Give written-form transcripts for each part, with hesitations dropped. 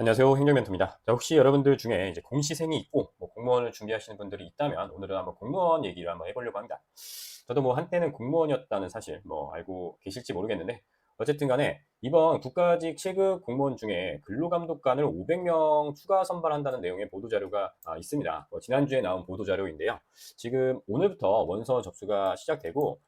안녕하세요. 행정멘토입니다. 자, 혹시 여러분들 중에 이제 공시생이 있고 공무원을 준비하시는 분들이 있다면 오늘은 한번 공무원 얘기를 한번 해보려고 합니다. 저도 한때는 공무원이었다는 사실 알고 계실지 모르겠는데 어쨌든 간에 이번 국가직 7급 공무원 중에 근로감독관을 500명 추가 선발한다는 내용의 보도자료가 있습니다. 지난주에 나온 보도자료인데요. 지금 오늘부터 원서 접수가 시작되고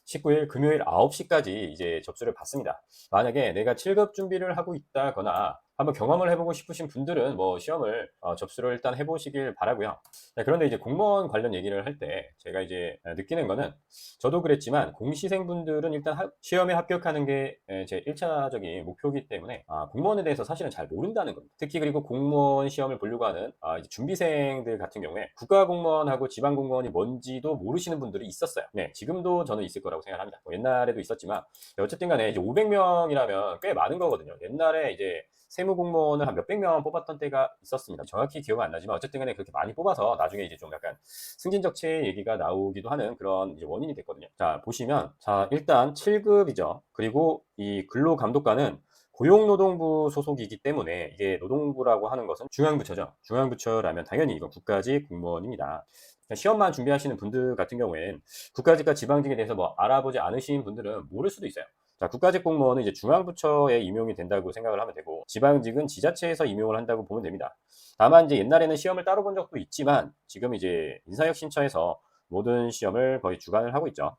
19일 금요일 9시까지 이제 접수를 받습니다. 만약에 내가 7급 준비를 하고 있다거나 한번 경험을 해보고 싶으신 분들은 시험을 접수를 일단 해보시길 바라고요. 네, 그런데 이제 공무원 관련 얘기를 할 때 제가 이제 느끼는 거는 저도 그랬지만 공시생분들은 일단 시험에 합격하는 게 제 1차적인 목표이기 때문에 공무원에 대해서 사실은 잘 모른다는 겁니다. 특히 그리고 공무원 시험을 보려고 하는 이제 준비생들 같은 경우에 국가공무원하고 지방공무원이 뭔지도 모르시는 분들이 있었어요. 네, 지금도 저는 있을 거라고 생각합니다. 옛날에도 있었지만 어쨌든 간에 이제 500명이라면 꽤 많은 거거든요. 옛날에 이제 세무공무원을 한 몇백 명 뽑았던 때가 있었습니다. 정확히 기억은 안 나지만 어쨌든 간에 그렇게 많이 뽑아서 나중에 이제 좀 약간 승진적체 얘기가 나오기도 하는 그런 이제 원인이 됐거든요. 자, 보시면 자, 일단 7급이죠. 그리고 이 근로감독관은 고용노동부 소속이기 때문에 이게 노동부라고 하는 것은 중앙부처죠. 중앙부처라면 당연히 이건 국가직 공무원입니다. 시험만 준비하시는 분들 같은 경우엔 국가직과 지방직에 대해서 알아보지 않으신 분들은 모를 수도 있어요. 자, 국가직 공무원은 이제 중앙부처에 임용이 된다고 생각을 하면 되고 지방직은 지자체에서 임용을 한다고 보면 됩니다. 다만 이제 옛날에는 시험을 따로 본 적도 있지만 지금 이제 인사혁신처에서 모든 시험을 거의 주관을 하고 있죠.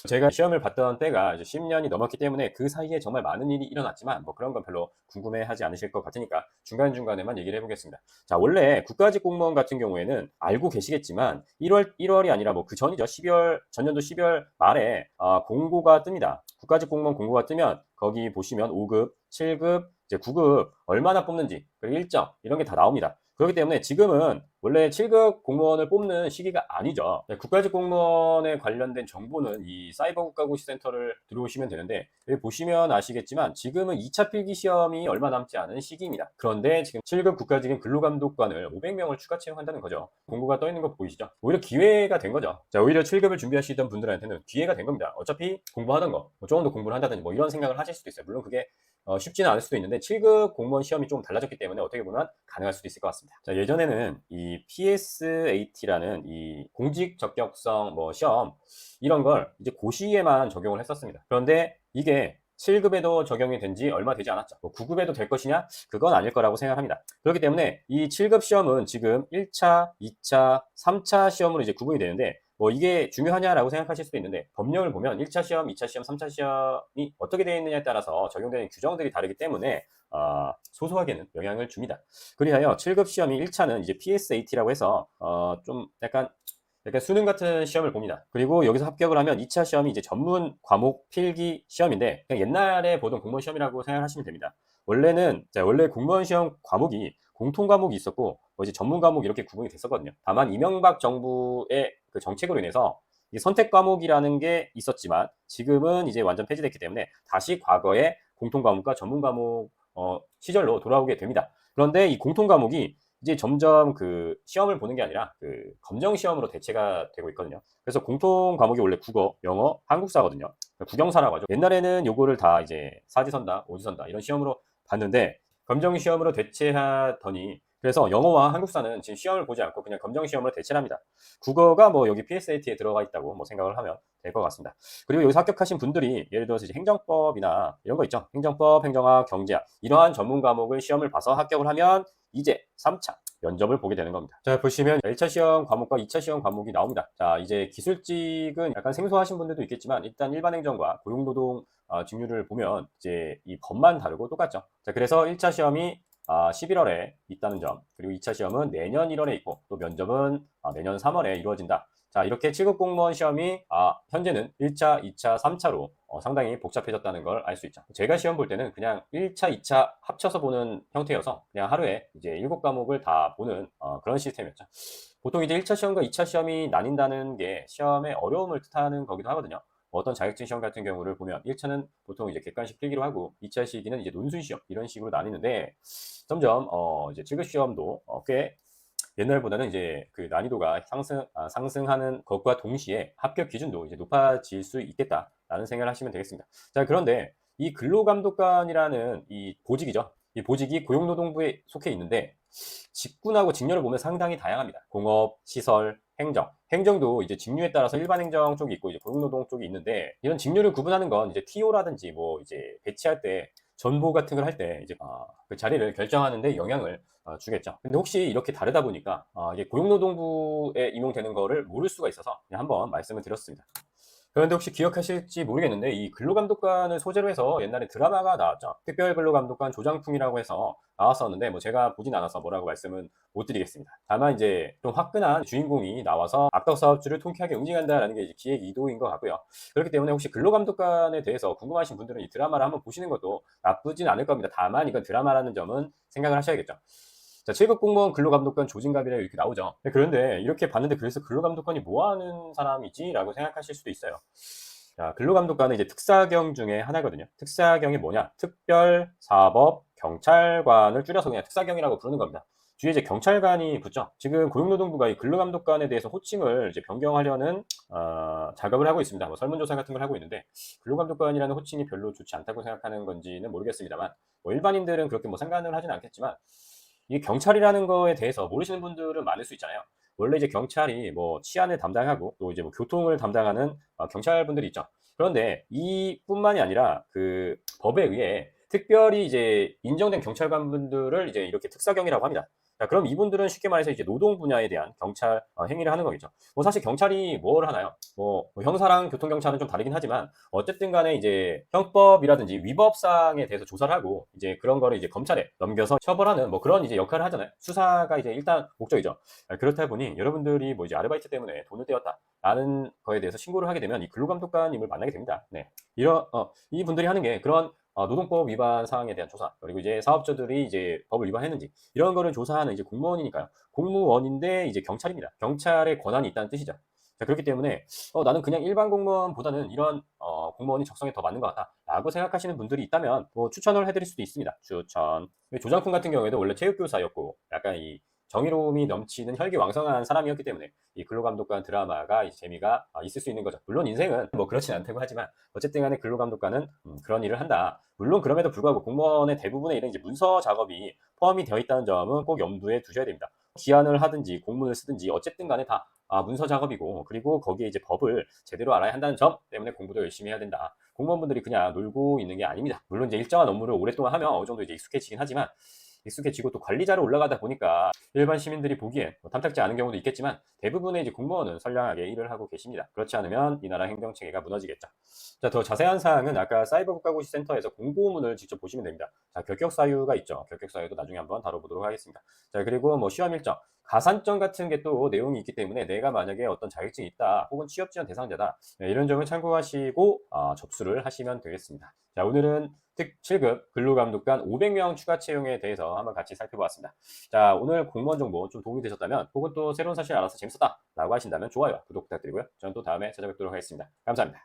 제가 시험을 봤던 때가 이제 10년이 넘었기 때문에 그 사이에 정말 많은 일이 일어났지만 그런 건 별로 궁금해하지 않으실 것 같으니까 중간중간에만 얘기를 해보겠습니다. 자, 원래 국가직 공무원 같은 경우에는 알고 계시겠지만 1월이 아니라 그 전이죠. 12월, 전년도 12월 말에 공고가 뜹니다. 국가직 공무원 공고가 뜨면 거기 보시면 5급, 7급, 이제 9급 얼마나 뽑는지 그리고 일정 이런 게 다 나옵니다. 그렇기 때문에 지금은 원래 7급 공무원을 뽑는 시기가 아니죠. 네, 국가직 공무원에 관련된 정보는 이 사이버 국가고시센터를 들어오시면 되는데 여기 보시면 아시겠지만 지금은 2차 필기 시험이 얼마 남지 않은 시기입니다. 그런데 지금 7급 국가직인 근로감독관을 500명을 추가 채용한다는 거죠. 공고가 떠 있는 거 보이시죠? 오히려 기회가 된 거죠. 자, 오히려 7급을 준비하시던 분들한테는 기회가 된 겁니다. 어차피 공부하던 거, 조금 더 공부를 한다든지 이런 생각을 하실 수도 있어요. 물론 그게 쉽지는 않을 수도 있는데 7급 공무원 시험이 좀 달라졌기 때문에 어떻게 보면 가능할 수도 있을 것 같습니다. 자, 예전에는 이 PSAT라는 이 공직 적격성 시험 이런 걸 이제 고시에만 적용을 했었습니다. 그런데 이게 7급에도 적용이 된 지 얼마 되지 않았죠. 9급에도 될 것이냐? 그건 아닐 거라고 생각합니다. 그렇기 때문에 이 7급 시험은 지금 1차, 2차, 3차 시험으로 이제 구분이 되는데 이게 중요하냐라고 생각하실 수도 있는데 법령을 보면 1차 시험, 2차 시험, 3차 시험이 어떻게 되어 있느냐에 따라서 적용되는 규정들이 다르기 때문에 소소하게는 영향을 줍니다. 그리하여 7급 시험이 1차는 이제 PSAT라고 해서 좀 약간 수능 같은 시험을 봅니다. 그리고 여기서 합격을 하면 2차 시험이 이제 전문 과목 필기 시험인데 그냥 옛날에 보던 공무원 시험이라고 생각하시면 됩니다. 원래 공무원 시험 과목이 공통 과목이 있었고 이제 전문 과목 이렇게 구분이 됐었거든요. 다만 이명박 정부의 그 정책으로 인해서 이 선택 과목이라는 게 있었지만 지금은 이제 완전 폐지됐기 때문에 다시 과거의 공통 과목과 전문 과목 시절로 돌아오게 됩니다. 그런데 이 공통 과목이 이제 점점 그 시험을 보는 게 아니라 그 검정 시험으로 대체가 되고 있거든요. 그래서 공통 과목이 원래 국어, 영어, 한국사거든요. 국영사라고 하죠. 옛날에는 요거를 다 이제 사지선다, 오지선다 이런 시험으로 봤는데 검정 시험으로 대체하더니 그래서 영어와 한국사는 지금 시험을 보지 않고 그냥 검정 시험으로 대체를 합니다. 국어가 여기 PSAT에 들어가 있다고 생각을 하면 될 것 같습니다. 그리고 여기서 합격하신 분들이 예를 들어서 이제 행정법이나 이런 거 있죠. 행정법, 행정학, 경제학 이러한 전문 과목을 시험을 봐서 합격을 하면 이제 3차 면접을 보게 되는 겁니다. 자, 보시면 1차 시험 과목과 2차 시험 과목이 나옵니다. 자, 이제 기술직은 약간 생소하신 분들도 있겠지만 일단 일반 행정과 고용노동 직률을 보면 이제 이 법만 다르고 똑같죠. 자, 그래서 1차 시험이 11월에 있다는 점, 그리고 2차 시험은 내년 1월에 있고 또 면접은 내년 3월에 이루어진다. 자, 이렇게 7급 공무원 시험이 현재는 1차, 2차, 3차로 상당히 복잡해졌다는 걸 알 수 있죠. 제가 시험 볼 때는 그냥 1차, 2차 합쳐서 보는 형태여서 그냥 하루에 이제 7과목을 다 보는 그런 시스템이었죠. 보통 이제 1차 시험과 2차 시험이 나뉜다는 게 시험의 어려움을 뜻하는 거기도 하거든요. 어떤 자격증 시험 같은 경우를 보면 1차는 보통 이제 객관식 필기로 하고 2차 시기는 이제 논술 시험 이런 식으로 나뉘는데 점점 이제 7급 시험도 꽤 옛날보다는 이제 그 난이도가 상승하는 것과 동시에 합격 기준도 이제 높아질 수 있겠다라는 생각을 하시면 되겠습니다. 자, 그런데 이 근로감독관이라는 이 보직이죠. 이 보직이 고용노동부에 속해 있는데 직군하고 직렬을 보면 상당히 다양합니다. 공업, 시설, 행정. 행정도 이제 직류에 따라서 일반 행정 쪽이 있고 이제 고용노동 쪽이 있는데 이런 직류를 구분하는 건 이제 TO라든지 뭐 이제 배치할 때 전보 같은 걸 할 때 이제 그 자리를 결정하는 데 영향을 주겠죠. 근데 혹시 이렇게 다르다 보니까 이게 고용노동부에 임용되는 거를 모를 수가 있어서 그냥 한번 말씀을 드렸습니다. 그런데 혹시 기억하실지 모르겠는데 이 근로감독관을 소재로 해서 옛날에 드라마가 나왔죠. 특별근로감독관 조장풍이라고 해서 나왔었는데 뭐 제가 보진 않아서 뭐라고 말씀은 못 드리겠습니다. 다만 이제 좀 화끈한 주인공이 나와서 악덕사업주를 통쾌하게 응징한다라는 게 이제 기획 의도인 것 같고요. 그렇기 때문에 혹시 근로감독관에 대해서 궁금하신 분들은 이 드라마를 한번 보시는 것도 나쁘진 않을 겁니다. 다만 이건 드라마라는 점은 생각을 하셔야겠죠. 자, 7급 공무원 근로감독관 조진갑이라 이렇게 나오죠. 그런데 이렇게 봤는데 그래서 근로감독관이 뭐 하는 사람이지? 라고 생각하실 수도 있어요. 자, 근로감독관은 이제 특사경 중에 하나거든요. 특사경이 뭐냐? 특별사법경찰관을 줄여서 그냥 특사경이라고 부르는 겁니다. 뒤에 이제 경찰관이 붙죠. 지금 고용노동부가 이 근로감독관에 대해서 호칭을 이제 변경하려는 작업을 하고 있습니다. 뭐 설문조사 같은 걸 하고 있는데 근로감독관이라는 호칭이 별로 좋지 않다고 생각하는 건지는 모르겠습니다만 뭐 일반인들은 그렇게 뭐 상관을 하진 않겠지만 이 경찰이라는 거에 대해서 모르시는 분들은 많을 수 있잖아요. 원래 이제 경찰이 뭐 치안을 담당하고 또 이제 뭐 교통을 담당하는 경찰분들이 있죠. 그런데 이뿐만이 아니라 그 법에 의해 특별히 이제 인정된 경찰관분들을 이제 이렇게 특사경이라고 합니다. 자, 그럼 이분들은 쉽게 말해서 이제 노동 분야에 대한 경찰 행위를 하는 거겠죠. 뭐 사실 경찰이 뭘 하나요? 뭐 형사랑 교통경찰은 좀 다르긴 하지만 어쨌든 간에 이제 형법이라든지 위법사항에 대해서 조사를 하고 이제 그런 거를 이제 검찰에 넘겨서 처벌하는 뭐 그런 이제 역할을 하잖아요. 수사가 이제 일단 목적이죠. 그렇다 보니 여러분들이 뭐 이제 아르바이트 때문에 돈을 떼었다 라는 거에 대해서 신고를 하게 되면 이 근로감독관님을 만나게 됩니다. 네. 이 분들이 하는 게 그런 노동법 위반 사항에 대한 조사, 그리고 이제 사업자들이 이제 법을 위반했는지 이런 거를 조사하는 이제 공무원이니까요. 공무원인데 이제 경찰입니다. 경찰의 권한이 있다는 뜻이죠. 자, 그렇기 때문에 나는 그냥 일반 공무원보다는 이런 공무원이 적성에 더 맞는 것 같다라고 생각하시는 분들이 있다면 뭐 추천을 해드릴 수도 있습니다. 추천. 조장풍 같은 경우에도 원래 체육교사였고 약간 이 정의로움이 넘치는 혈기왕성한 사람이었기 때문에 이 근로감독관 드라마가 이 재미가 있을 수 있는 거죠. 물론 인생은 뭐 그렇진 않다고 하지만 어쨌든 간에 근로감독관은 그런 일을 한다. 물론 그럼에도 불구하고 공무원의 대부분의 일은 이제 문서 작업이 포함이 되어 있다는 점은 꼭 염두에 두셔야 됩니다. 기한을 하든지 공문을 쓰든지 어쨌든 간에 다 문서 작업이고 그리고 거기에 이제 법을 제대로 알아야 한다는 점 때문에 공부도 열심히 해야 된다. 공무원분들이 그냥 놀고 있는 게 아닙니다. 물론 이제 일정한 업무를 오랫동안 하면 어느 정도 이제 익숙해지긴 하지만 익숙해지고 또 관리자로 올라가다 보니까 일반 시민들이 보기에 뭐 탐탁지 않은 경우도 있겠지만 대부분의 이제 공무원은 선량하게 일을 하고 계십니다. 그렇지 않으면 이 나라 행정체계가 무너지겠죠. 자, 더 자세한 사항은 아까 사이버국가고시센터에서 공고문을 직접 보시면 됩니다. 자, 결격사유가 있죠. 결격사유도 나중에 한번 다뤄보도록 하겠습니다. 자, 그리고 뭐 시험 일정, 가산점 같은 게 또 내용이 있기 때문에 내가 만약에 어떤 자격증이 있다 혹은 취업 지원 대상자다 이런 점을 참고하시고 접수를 하시면 되겠습니다. 자, 오늘은 특 7급 근로감독관 500명 추가 채용에 대해서 한번 같이 살펴보았습니다. 자, 오늘 공무원 정보 좀 도움이 되셨다면 혹은 또 새로운 사실 알아서 재밌었다 라고 하신다면 좋아요, 구독 부탁드리고요. 저는 또 다음에 찾아뵙도록 하겠습니다. 감사합니다.